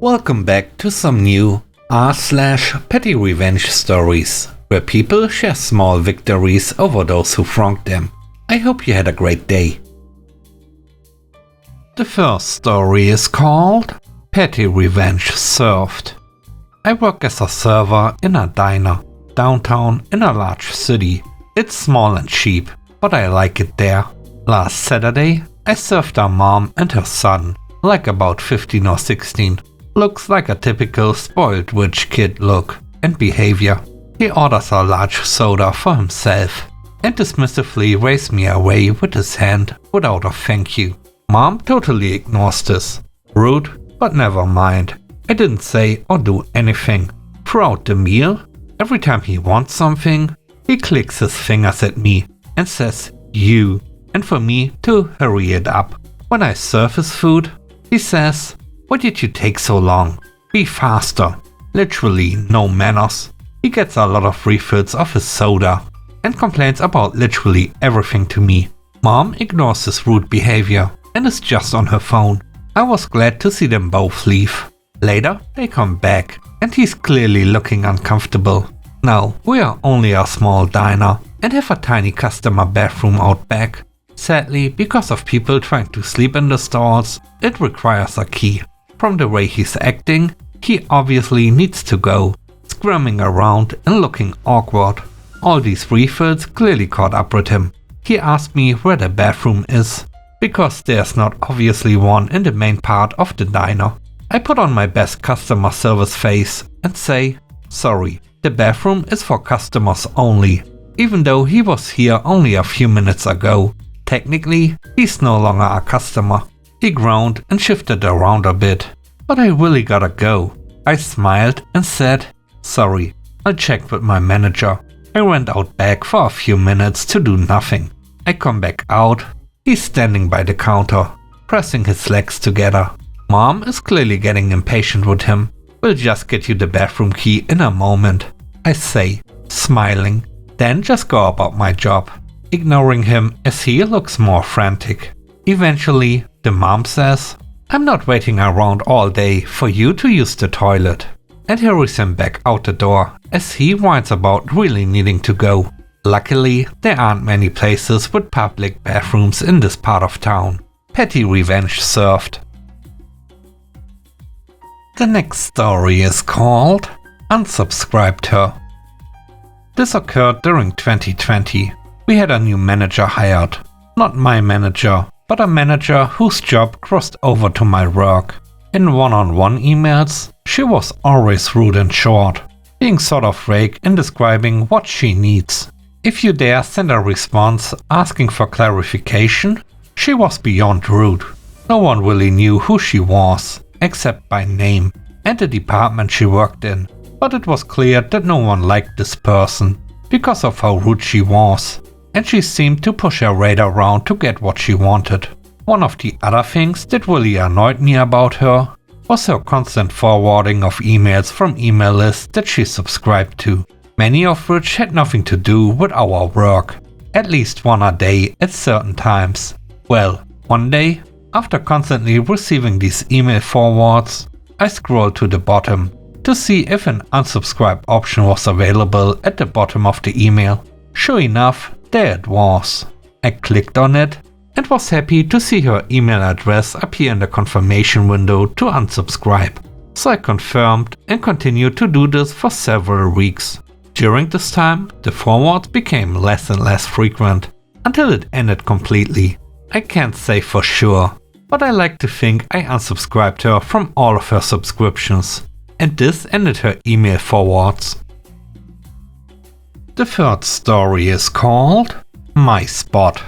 Welcome back to some new r/petty revenge stories, where people share small victories over those who wronged them. I hope you had a great day. The first story is called Petty Revenge Served. I work as a server in a diner, downtown in a large city. It's small and cheap, but I like it there. Last Saturday, I served a mom and her son, like about 15 or 16. Looks like a typical spoiled rich kid look and behavior. He orders a large soda for himself and dismissively waves me away with his hand without a thank you. Mom totally ignores this. Rude, but never mind. I didn't say or do anything. Throughout the meal, every time he wants something, he clicks his fingers at me and says you, and for me to hurry it up. When I serve his food, he says, "Why did you take so long? Be faster." Literally no manners. He gets a lot of refills of his soda and complains about literally everything to me. Mom ignores his rude behavior and is just on her phone. I was glad to see them both leave. Later, they come back and he's clearly looking uncomfortable. Now, we are only a small diner and have a tiny customer bathroom out back. Sadly, because of people trying to sleep in the stalls, it requires a key. From the way he's acting, he obviously needs to go, squirming around and looking awkward. All these refills clearly caught up with him. He asked me where the bathroom is, because there's not obviously one in the main part of the diner. I put on my best customer service face and say, "Sorry, the bathroom is for customers only," even though he was here only a few minutes ago. Technically, he's no longer a customer. He groaned and shifted around a bit. "But I really gotta go." I smiled and said, "Sorry, I'll check with my manager." I went out back for a few minutes to do nothing. I come back out. He's standing by the counter, pressing his legs together. Mom is clearly getting impatient with him. "We'll just get you the bathroom key in a moment," I say, smiling, then just go about my job, ignoring him as he looks more frantic. Eventually, the mom says, "I'm not waiting around all day for you to use the toilet," and hurries him back out the door as he whines about really needing to go. Luckily, there aren't many places with public bathrooms in this part of town. Petty revenge served. The next story is called Unsubscribed Her. This occurred during 2020. We had a new manager hired. Not my manager, but a manager whose job crossed over to my work. In one-on-one emails, she was always rude and short, being sort of vague in describing what she needs. If you dare send a response asking for clarification, she was beyond rude. No one really knew who she was, except by name and the department she worked in, but it was clear that no one liked this person because of how rude she was, and she seemed to push her weight around to get what she wanted. One of the other things that really annoyed me about her was her constant forwarding of emails from email lists that she subscribed to, many of which had nothing to do with our work, at least one a day at certain times. Well, one day, after constantly receiving these email forwards, I scrolled to the bottom to see if an unsubscribe option was available at the bottom of the email. Sure enough, there it was. I clicked on it and was happy to see her email address appear in the confirmation window to unsubscribe. So I confirmed and continued to do this for several weeks. During this time, the forwards became less and less frequent until it ended completely. I can't say for sure, but I like to think I unsubscribed her from all of her subscriptions, and this ended her email forwards. The third story is called My Spot.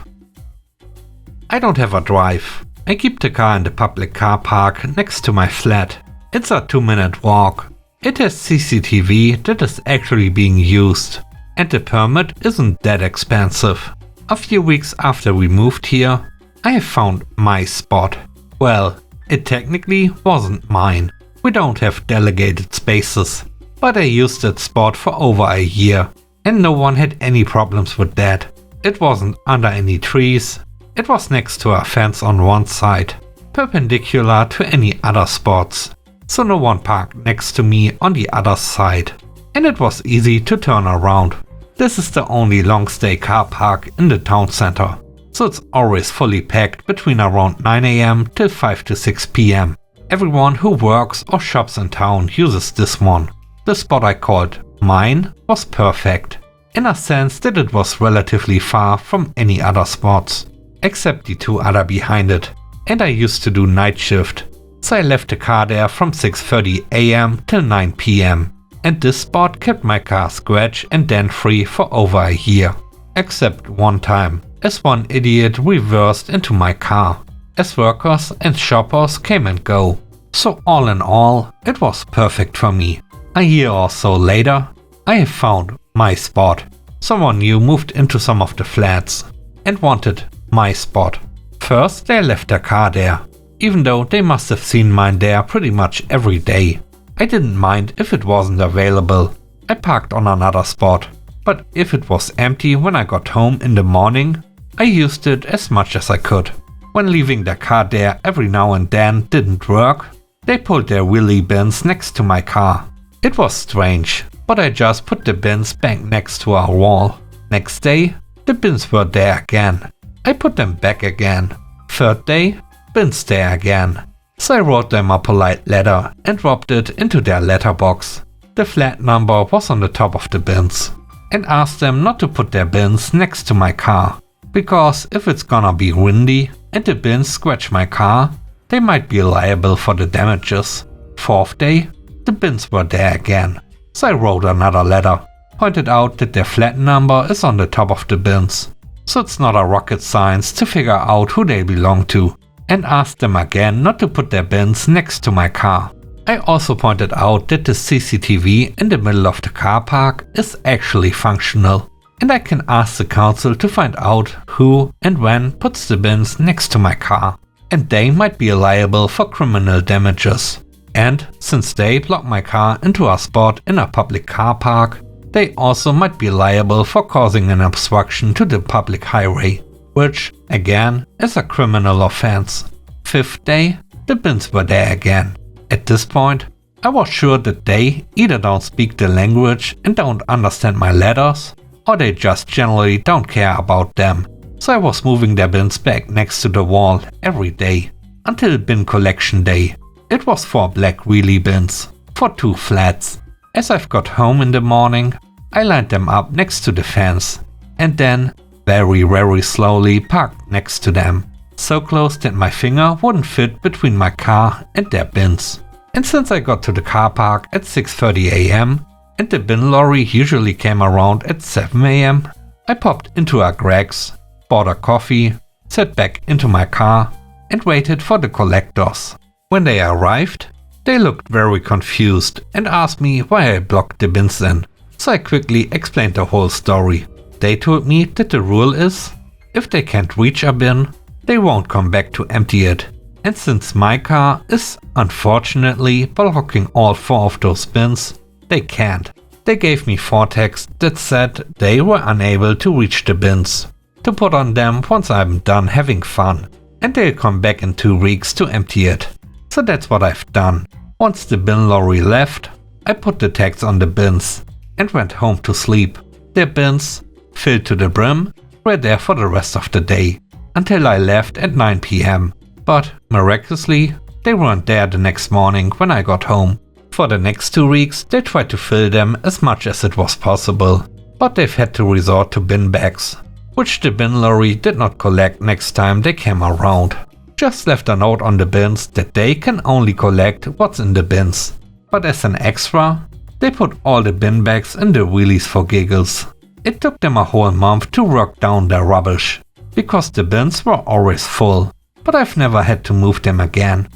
I don't have a drive. I keep the car in the public car park next to my flat. It's a 2-minute walk. It has CCTV that is actually being used, and the permit isn't that expensive. A few weeks after we moved here, I have found my spot. Well, it technically wasn't mine. We don't have delegated spaces, but I used that spot for over a year, and no one had any problems with that. It wasn't under any trees. It was next to a fence on one side, perpendicular to any other spots. so no one parked next to me on the other side. And it was easy to turn around. This is the only long stay car park in the town center, so it's always fully packed between around 9 AM till 5 to 6 PM. Everyone who works or shops in town uses this one. The spot I called mine was perfect, in a sense that it was relatively far from any other spots, except the two other behind it, and I used to do night shift, so I left the car there from 6:30 AM till 9 PM, and this spot kept my car scratch and dent free for over a year, except one time, as one idiot reversed into my car, as workers and shoppers came and go. So all in all, it was perfect for me. A year or so later, I have found my spot. Someone new moved into some of the flats and wanted my spot. First, they left their car there, even though they must have seen mine there pretty much every day. I didn't mind if it wasn't available. I parked on another spot, but if it was empty when I got home in the morning, I used it as much as I could. When leaving their car there every now and then didn't work, they pulled their wheelie bins next to my car. It was strange, but I just put the bins back next to our wall. Next day, the bins were there again. I put them back again. Third day, bins there again. So I wrote them a polite letter and dropped it into their letterbox. The flat number was on the top of the bins, and asked them not to put their bins next to my car, because if it's gonna be windy and the bins scratch my car, they might be liable for the damages. Fourth day, the bins were there again. So I wrote another letter, pointed out that their flat number is on the top of the bins, so it's not a rocket science to figure out who they belong to, and asked them again not to put their bins next to my car. I also pointed out that the CCTV in the middle of the car park is actually functional, and I can ask the council to find out who and when puts the bins next to my car, and they might be liable for criminal damages. And since they blocked my car into a spot in a public car park, they also might be liable for causing an obstruction to the public highway, which, again, is a criminal offense. Fifth day, the bins were there again. At this point, I was sure that they either don't speak the language and don't understand my letters, or they just generally don't care about them. So I was moving their bins back next to the wall every day, until bin collection day. It was 4 black wheelie bins, for 2 flats. As I've got home in the morning, I lined them up next to the fence, and then, very slowly parked next to them, so close that my finger wouldn't fit between my car and their bins. And since I got to the car park at 6:30 AM, and the bin lorry usually came around at 7 AM, I popped into a Greg's, bought a coffee, sat back into my car, and waited for the collectors. When they arrived, they looked very confused and asked me why I blocked the bins in, so I quickly explained the whole story. They told me that the rule is, if they can't reach a bin, they won't come back to empty it. And since my car is unfortunately blocking all 4 of those bins, they can't. They gave me 4 texts that said they were unable to reach the bins, to put on them once I'm done having fun, and they'll come back in 2 weeks to empty it. So that's what I've done. Once the bin lorry left, I put the tags on the bins and went home to sleep. Their bins, filled to the brim, were there for the rest of the day, until I left at 9 PM. But miraculously, they weren't there the next morning when I got home. For the next 2 weeks, they tried to fill them as much as it was possible, but they've had to resort to bin bags, which the bin lorry did not collect next time they came around. Just left a note on the bins that they can only collect what's in the bins. But as an extra, they put all the bin bags in the wheelies for giggles. It took them a whole month to work down their rubbish, because the bins were always full, but I've never had to move them again.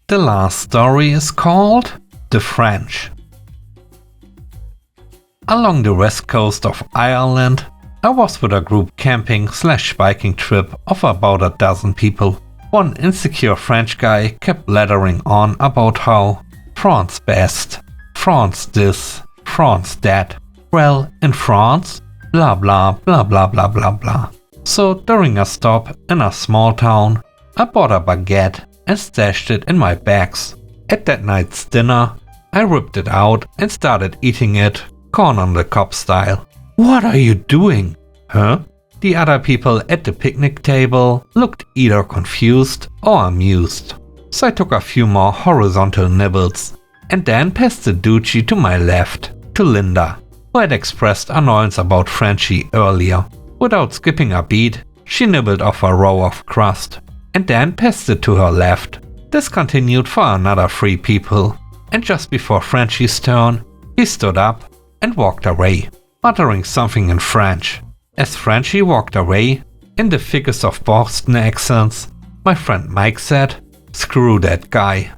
The last story is called The French. Along the west coast of Ireland, I was with a group camping/biking trip of about a dozen people. One insecure French guy kept blathering on about how France best, France this, France that. Well, in France, blah blah blah blah blah blah blah. So during a stop in a small town, I bought a baguette and stashed it in my bags. At that night's dinner, I ripped it out and started eating it, corn on the cob style. "What are you doing?" "Huh?" The other people at the picnic table looked either confused or amused. So I took a few more horizontal nibbles and then passed the doochie to my left, to Linda, who had expressed annoyance about Frenchie earlier. Without skipping a beat, she nibbled off a row of crust and then passed it to her left. This continued for another 3 people, and just before Frenchie's turn, he stood up and walked away, muttering something in French. As Frenchie walked away, in the thickest of Boston accents, my friend Mike said, "Screw that guy."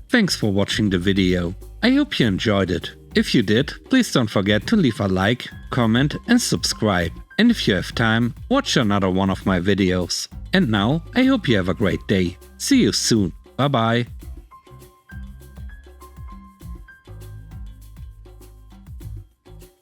Thanks for watching the video. I hope you enjoyed it. If you did, please don't forget to leave a like, comment and subscribe. And if you have time, watch another one of my videos. And now, I hope you have a great day. See you soon. Bye bye.